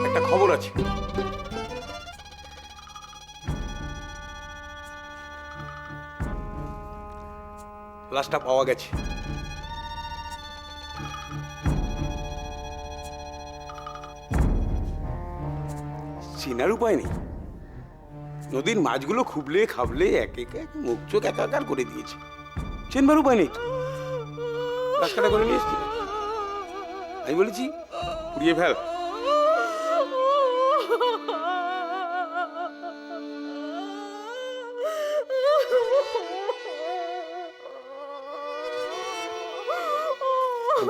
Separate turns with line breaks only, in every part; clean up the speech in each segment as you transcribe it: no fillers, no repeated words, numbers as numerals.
একটা খবর আছে। লাশটা পাওয়া গেছে। চেনার উপায় নেই। নদীর মাছগুলো খুবলে খাবলে এক এক মুখ চোখ একাকার করে দিয়েছে। চেনবার উপায় নেই তো। লাশ কাটা করে নিয়ে এসছি। আমি বলেছি পুড়িয়ে ফেল।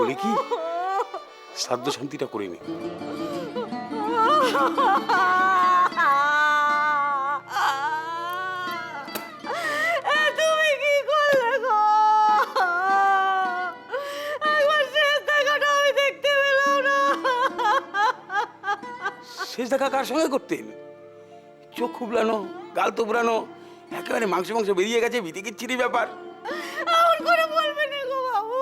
বলি কি শ্রাদ্ধ শান্তিটা করে নি।
তুমি কি করলে গো? একবার শেষ দেখাটা আমি দেখতে পেলাম না।
শেষ দেখা কার সঙ্গে করতেন? চোখ খুবলানো, গাল তোবড়ানো, একেবারে মাংস মাংস বেরিয়ে গেছে, বিতিকিচ্ছিরি ব্যাপার।
আমার করে বলবি না গো বাবু,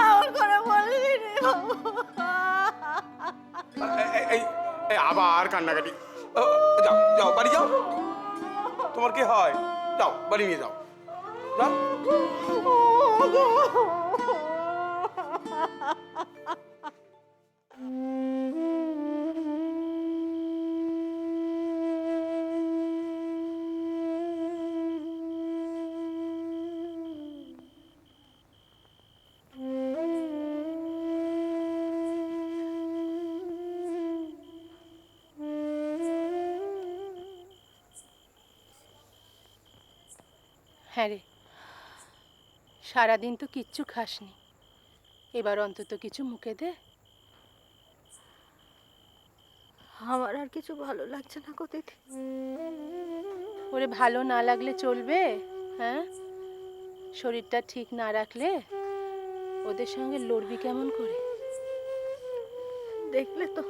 আমার করে বলবি না বাবু।
আবার কান্নাকাটি। যাও যাও বাড়ি যাও। তোমার কি হয়? যাও বাড়ি নিয়ে যাও। যাও।
হ্যাঁ রে, সারাদিন তো কিচ্ছু খাসনি, এবার অন্তত কিছু মুখে দে।
আমার আর কিছু ভালো লাগছে না গো দিদি।
ওরে ভালো না লাগলে চলবে? হ্যাঁ, শরীরটা ঠিক না রাখলে ওদের সঙ্গে লড়বি কেমন করে?
দেখলে তো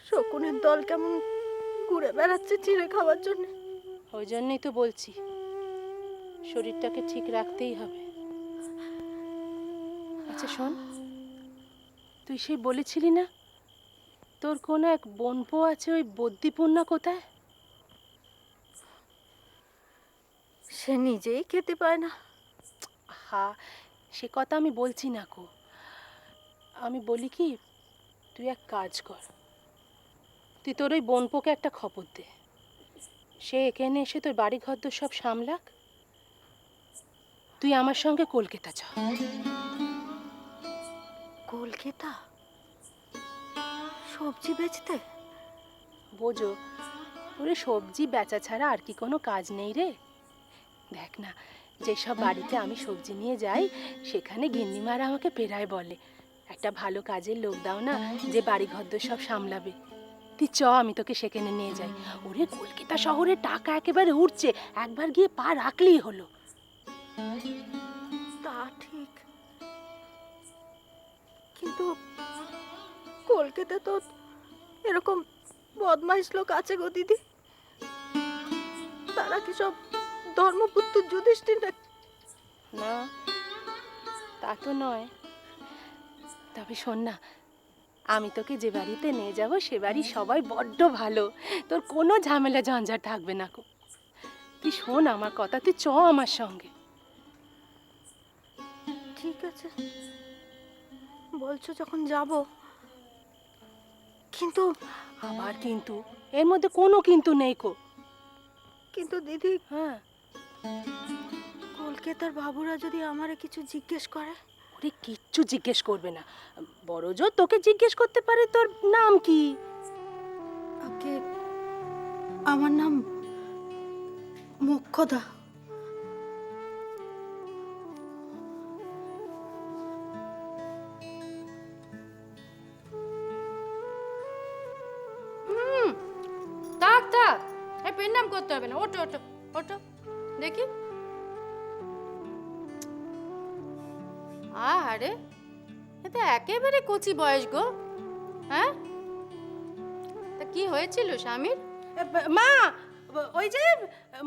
শকুনের দল কেমন ঘুরে বেড়াচ্ছে চিড়ে খাওয়ার জন্য।
ওই জন্যই তো বলছি শরীরটাকে ঠিক রাখতেই হবে। আচ্ছা শোন, তুই সেই বলেছিলি না তোর কোনো এক বোনপো আছে, ওই বদ্যিপূর্ণা কোথায়?
সে নিজেই খেতে পায় না।
হা, সে কথা আমি বলছি না কো। আমি বলি কি, তুই এক কাজ কর, তুই তোর ওই বোনপোকে একটা খবর দে, সে এখানে এসে তোর বাড়ি ঘর তো সব সামলাক। তুই আমার সঙ্গে কলকাতা চ।
কলকাতা? সবজি বেচতে?
বোঝো, ওরে সবজি বেচা ছাড়া আর কি কোনো কাজ নেই রে। দেখ না, যেসব বাড়িতে আমি সবজি নিয়ে যাই সেখানে গিন্নিমারা আমাকে পেরায় বলে, একটা ভালো কাজের লোক দাও না যে বাড়ি ঘর সব সামলাবে। তুই চ, আমি তোকে সেখানে নিয়ে যাই। ওরে কলকাতা শহরে টাকা একেবারে উঠছে, একবার গিয়ে পা রাখলেই হলো।
তা ঠিক, কিন্তু কলকাতা তো এরকম বদমাইশ লোক আছে গো দিদি। তারা কি সব ধর্মপুত্র যুধিষ্ঠির না?
না, তা তো নয়। তবে শোন না, আমি তোকে যে বাড়িতে নিয়ে যাব সে বাড়ি সবাই বড্ড ভালো, তোর কোনো ঝামেলা ঝঞ্ঝাট থাকবে না গো। তুই শোন আমার কথা, তুই চ আমার সঙ্গে।
ঠিক আছে, বলছো যখন যাব, কিন্তু
আবার কিন্তু? এর মধ্যে কোনো কিন্তু নেই কো।
কিন্তু দিদি,
হ্যাঁ,
কলকাতার বাবুরা যদি আমারে কিছু জিজ্ঞেস করে?
ওরে কিচ্ছু জিজ্ঞেস করবে না, বড় জোর তোকে জিজ্ঞেস করতে পারে তোর নাম কি।
আগে আমার নাম মোক্ষদা।
থাক থাক, এই পেন নাম করতে হবে না, ওটো ওটো ওটো দেখি। আরে এটা একেবারে কচি বয়স গো। হ্যাঁ, তা কি হয়েছিল স্বামীর?
মা, ওই যে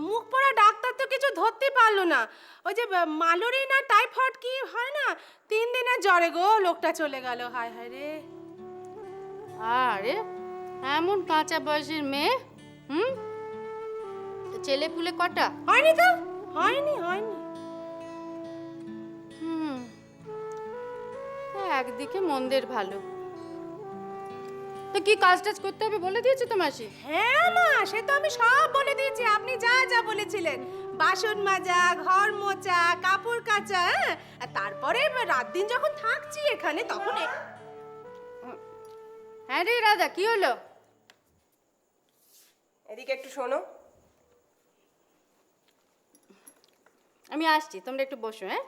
মুখ পড়া ডাক্তার তো কিছু ধরতে পারলো না। ওই যে মালরি না টাইফয়েড কি হয় না, 3 দিনের জ্বরে গো লোকটা চলে গেল। হায় হায় রে।
আরে এমন কাঁচা বয়সের মেয়ে, তো ছেলে পুলে কটা?
হয়নি তো, হয়নি হয়নি।
হুম, একদিকে মন্দের ভালো। তো কি কাজ টাজ করতে হবে বলে দিয়েছে তো মাসি?
হ্যাঁ মা, সে তো আমি সব বলে দিয়েছি, আপনি যা যা বলেছিলেন। বাসন মাজা, ঘর মোছা, কাপড় কাচা, হ্যাঁ? আর তারপরে রাত দিন যখন থাকছি এখানে তখন
হ্যাঁ রে রাধা, কি হলো?
এদিকে একটু শোনো।
আমি আসছি, তোমরা একটু বসো। হ্যাঁ,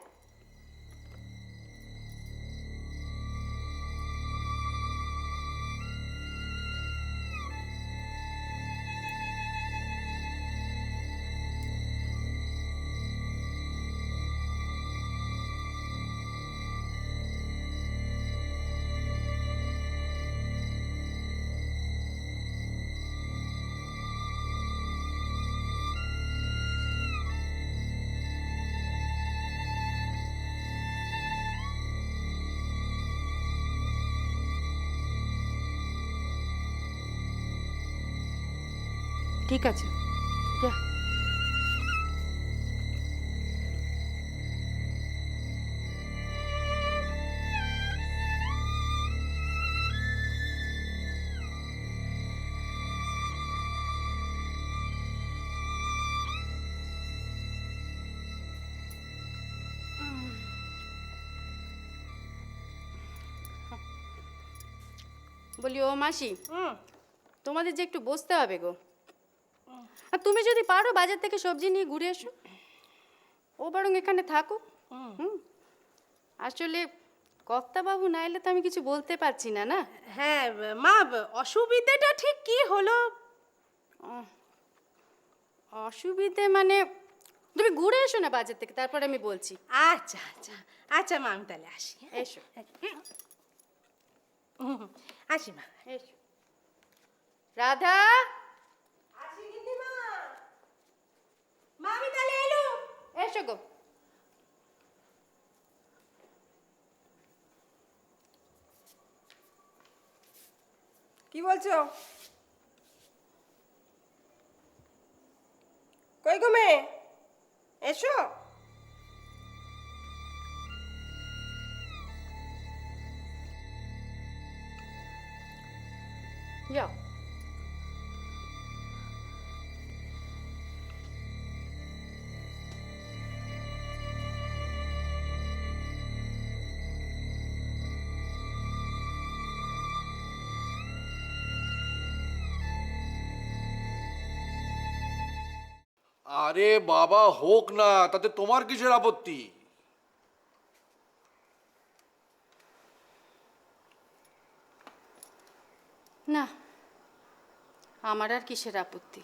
ঠিক আছে, যা। বলি ও মাসি, তোমাদের যে একটু বসতে হবে গো। আর তুমি যদি পারো বাজার থেকে সবজি নিয়ে ঘুরে এসো, ও বরং এখানে থাকো। আসলে কর্তাবাবু না এলে তো আমি কিছু বলতে পারছি না। না
হ্যাঁ মা, অসুবিধাটা ঠিক কি হলো?
অসুবিধে মানে তুমি ঘুরে এসো না বাজার থেকে, তারপর আমি বলছি।
আচ্ছা আচ্ছা আচ্ছা মা, আমি তাহলে আসি।
এসো
আসি মা।
এসো। রাধা,
আসি গিন্নিমা। মা আমি তাহলে এলো।
এসো গো।
কি বলছো? কই গো মেয়ে, এসো।
যাও।
আরে বাবা, হোক না, তাতে তোমার কিসের আপত্তি?
না, আমার আর কিসের আপত্তি।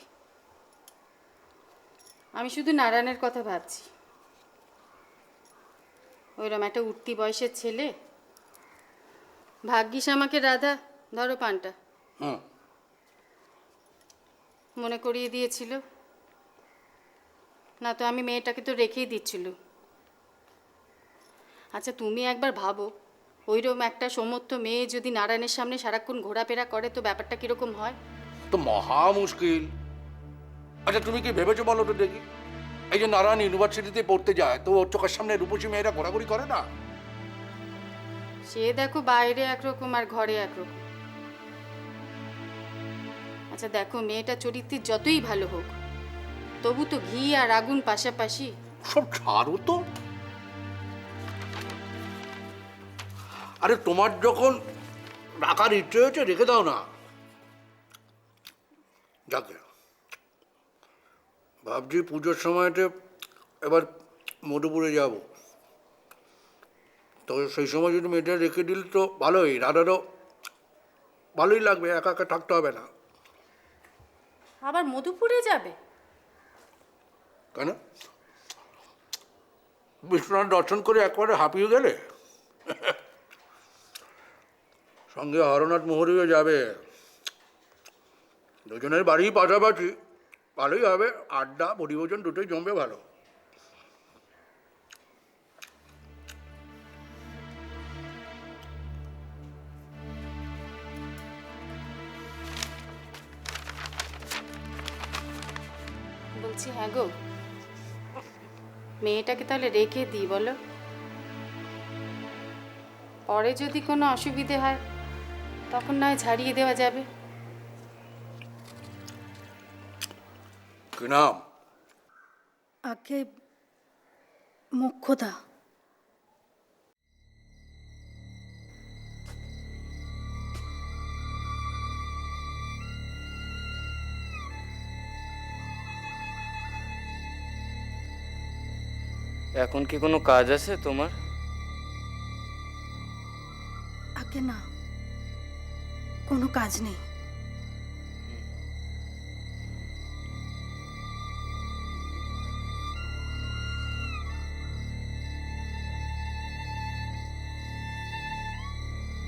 আমি শুধু নারায়ণের কথা ভাবছি। ওইরকম একটা উঠতি বয়সের ছেলে, ভাগ্যিস আমাকে রাধা ধরো পানটা
হুম,
মনে করিয়ে দিয়েছিল, না তো আমি মেয়েটাকে তো রেখেই দিচ্ছিল। আচ্ছা তুমি একবার ভাবো, ওইরকম একটা সমর্থ মেয়ে যদি নারায়ণের সামনে সারাক্ষণ ঘোরাফেরা করে তো ব্যাপারটা কিরকম হয়?
তো মহা মুশকিল। আচ্ছা তুমি কি ভেবেছো বলো তো দেখি, এই যে নারায়ণ ইউনিভার্সিটিতে পড়তে যায়, তো ওর চোখের সামনে রূপসী মেয়েরা ঘোরাঘুরি করে না?
সে দেখো বাইরে একরকম আর ঘরে একরকম। আচ্ছা দেখো, মেয়েটা চরিত্রে যতই ভালো হোক, তবু তো ঘি আর আগুন পাশাপাশি।
সব ছাড়ো তো। আরে তোমার যখন রাখার ইচ্ছে হয়েছে রেখে দাও না। যাকে ভাবছি পুজোর সময়তে এবার মধুপুরে যাব, তো সেই সময় যদি মেয়েটা রেখে দিল তো ভালোই, রাধারও ভালোই লাগবে, একা একা থাকতে হবে না।
আবার মধুপুরে যাবে?
কেন, বিশ্বনাথ দর্শন করে একবারে হাঁপিয়ে গেলে? সঙ্গে হরনাথ মোহরীও যাবে, দুজনের বাড়ি পাশাপাশি, ভালোই হবে, আড্ডা পরিভোজন দুটোই জমবে ভালো।
বলছি হ্যাঁ গো, মেয়েটাকে তাহলে রেখে দিই বলো? পরে যদি কোনো অসুবিধে হয় তখন নয় ছাড়িয়ে দেওয়া যাবে।
কি নাম?
আগে মোক্ষদা।
এখন কি কোনো কাজ আছে তোমার?
আগে না, কোনো কাজ নেই।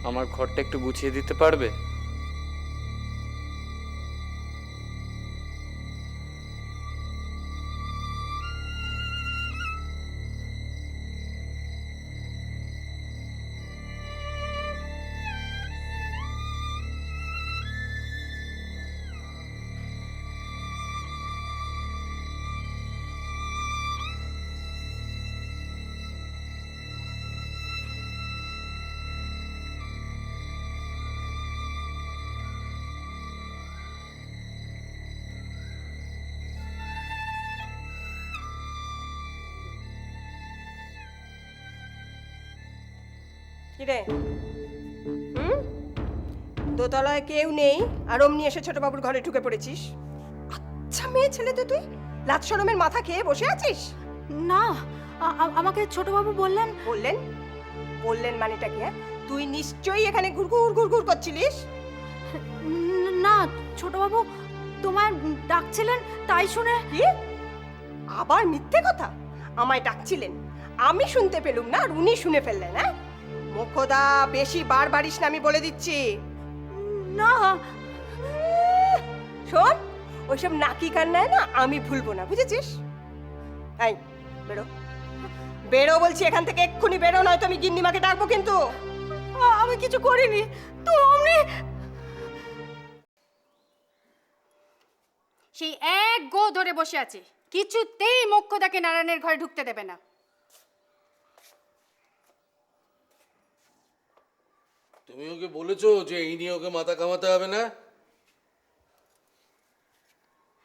আমার ঘরটা একটু গুছিয়ে দিতে পারবে?
কিরে হুম, দোতলায় কেউ নেই আর অমনি এসে ছোটবাবুর ঘরে ঢুকে পড়েছিস? আচ্ছা মেয়ে ছেলে তো তুই, লাজ শরমের মাথা খেয়ে বসে আছিস?
না, আমাকে ছোটবাবু বললেন।
বললেন? বললেন মানেটা কি? হ্যাঁ, তুই নিশ্চয়ই এখানে ঘুরঘুর ঘুরঘুর করছিলিস।
না, ছোটবাবু তোমায় ডাকছিলেন তাই শুনে।
কি? আবার মিথ্যে কথা? আমায় ডাকছিলেন, আমি শুনতে পেলুম না আর উনি শুনে ফেললেন? হ্যাঁ, মোক্ষদা বেশি বার বাড়িস না, আমি বলে দিচ্ছি।
না,
শোন, ওইসব নাকি কান্নায় না আমি ভুলবো না, বুঝেছিস? এই বেরো, বেরো বলছি এখান থেকে, এক্ষুনি বেরো, নয়তো আমি গিন্নিমাকে ডাকবো কিন্তু।
আমি কিছু করিনি। তুই অমনি
সেই এক গো ধরে বসে আছে, কিছুতেই মোক্ষদাকে নারায়ণের ঘরে ঢুকতে দেবে না।
তুমি ওকে বলেছো যে এই নিয়ে ওকে মাথা কামাতে হবে না?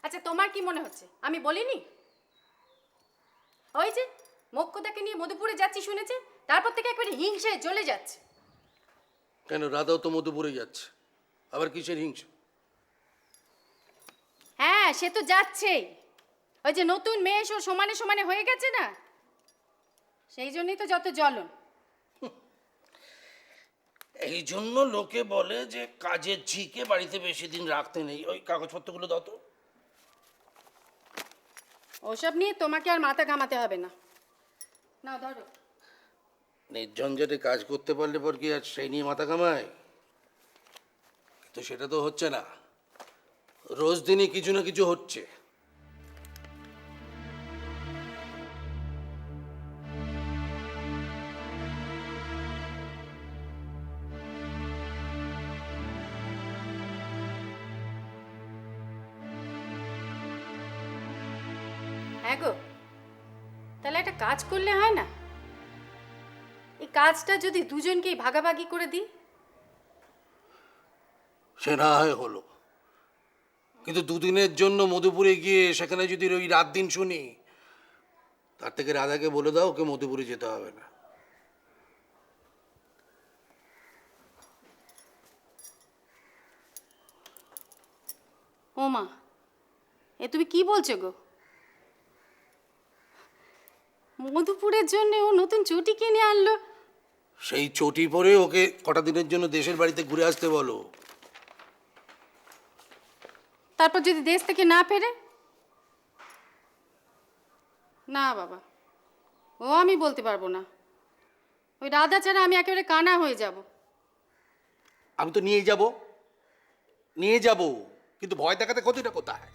আচ্ছা তোমার কি মনে হচ্ছে আমি বলিনি? ওই যে মোক্ষদাকে নিয়ে মধুপুরে যাচ্ছি শুনেছে, তারপর থেকে একবারে হিংসে চলে যাচ্ছে।
কেন, রাধাও তো মধুপুরে যাচ্ছে, আবার কিসের হিংসা?
হ্যাঁ সে তো যাচ্ছেই, ওই যে নতুন মেয়ে এসে ওর সমানে সমানে হয়ে গেছে না, সেই জন্যই তো যত জ্বলন।
এই জন্য লোকে বলে যে কাজের ঝিকে বাড়িতে বেশি দিন রাখতে নেই। ওই কাগজপত্রগুলো দাও তো।
ওসব নিয়ে তোমাকে আর মাথা ঘামাতে হবে না, নাও ধরো।
নির্ঝঞ্ঝাটে কাজ করতে পারলে পর কি আর সেই নিয়ে মাথা কামায়? তো সেটা তো হচ্ছে না, রোজ দিনই কিছু না কিছু হচ্ছে।
হ্যাঁ গো, তাহলে একটা কাজ করলে হয় না? এই কাজটা যদি দুজনকেই ভাগাভাগি করে দিই।
সে না হয় হলো, কিন্তু দুদিনের জন্য মধুপুরে গিয়ে সেখানে যদি ওই রাত দিন শুনি, তার থেকে রাধাকে বলে দাও ওকে মধুপুরে যেতে হবে না।
ও মা, এ তুমি কি বলছো গো? মধুপুরের জন্য ও নতুন চটি কিনে আনলো?
সেই চটি পরে ওকে কটা দিনের জন্য দেশের বাড়িতে ঘুরে আসতে বলো।
তারপর যদি দেশ থেকে না ফেরে? না বাবা, ও আমি বলতে পারবো না, ওই রাধা ছাড়া আমি একেবারে কানা হয়ে যাব।
আমি তো নিয়ে যাব, কিন্তু ভয় দেখাতে ক্ষতিটা কোথায়?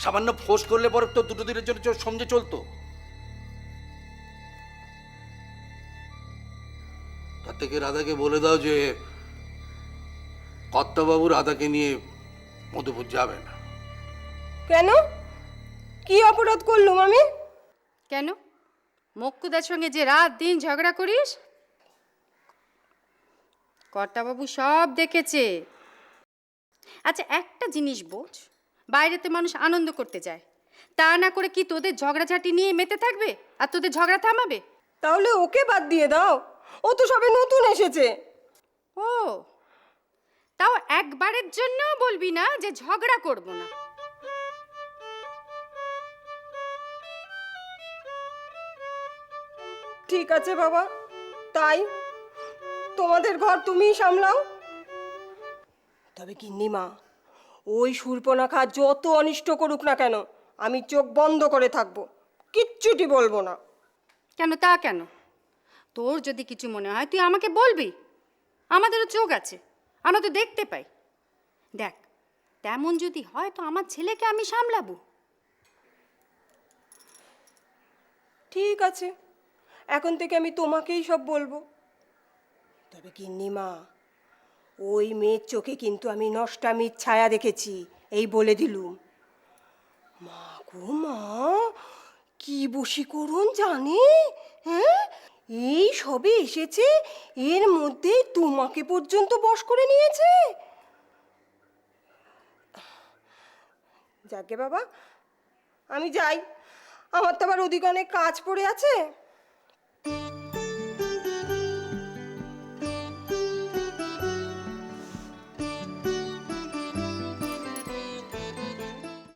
সামান্য ফোর্স করলে পরে তো দুটো দিনের জন্য সমঝে চলতো। তার থেকে রাধাকে বলে দাও যে কর্তাবাবু রাধাকে নিয়ে মধুপুর যাবে না।
কেন? কি অপরাধ করলুম আমি?
কেন? মক্কুদার সঙ্গে যে রাত দিন ঝগড়া করিস, কর্তাবাবু সব দেখেছে। আচ্ছা, একটা জিনিস বোঝ, বাইরেতে মানুষ আনন্দ করতে যায়, তা না করে কি তোদের ঝগড়াঝাটি নিয়ে মেতে থাকবে আর তোদের ঝগড়া থামাবে?
তাহলে ওকে বাদ দিয়ে দাও, ও তো সবে নতুন এসেছে।
ও, তাও একবারের জন্যও বলবি না যে ঝগড়া করব না?
ঠিক আছে বাবা, তাই তোমাদের ঘর তুমিই সামলাও। তবে গিন্নিমা, ওই শূর্পণখা যত অনিষ্ট করুক না কেন, আমি চোখ বন্ধ করে থাকবো, কিচ্ছুটি বলবো না।
কেন? তা কেন? তোর যদি কিছু মনে হয় তুই আমাকে বলবি, আমাদেরও চোখ আছে, আমরা তো দেখতে পাই। দেখ, তেমন যদি হয় তো আমার ছেলেকে আমি সামলাবো।
ঠিক আছে, এখন থেকে আমি তোমাকেই সব বলবো। তবে গিন্নিমা, ওই মেয়ের চোখে কিন্তু আমি নষ্টামির ছায়া দেখেছি, এই বলে দিলুম। মা গো মা, কি বশীকরণ জানে, হ্যাঁ? এই সবে এসেছে, এর মধ্যে তোমাকে পর্যন্ত বশ করে নিয়েছে। যাকে বাবা, আমি যাই, আমার তো আবার ওদিকে অনেক কাজ পড়ে আছে।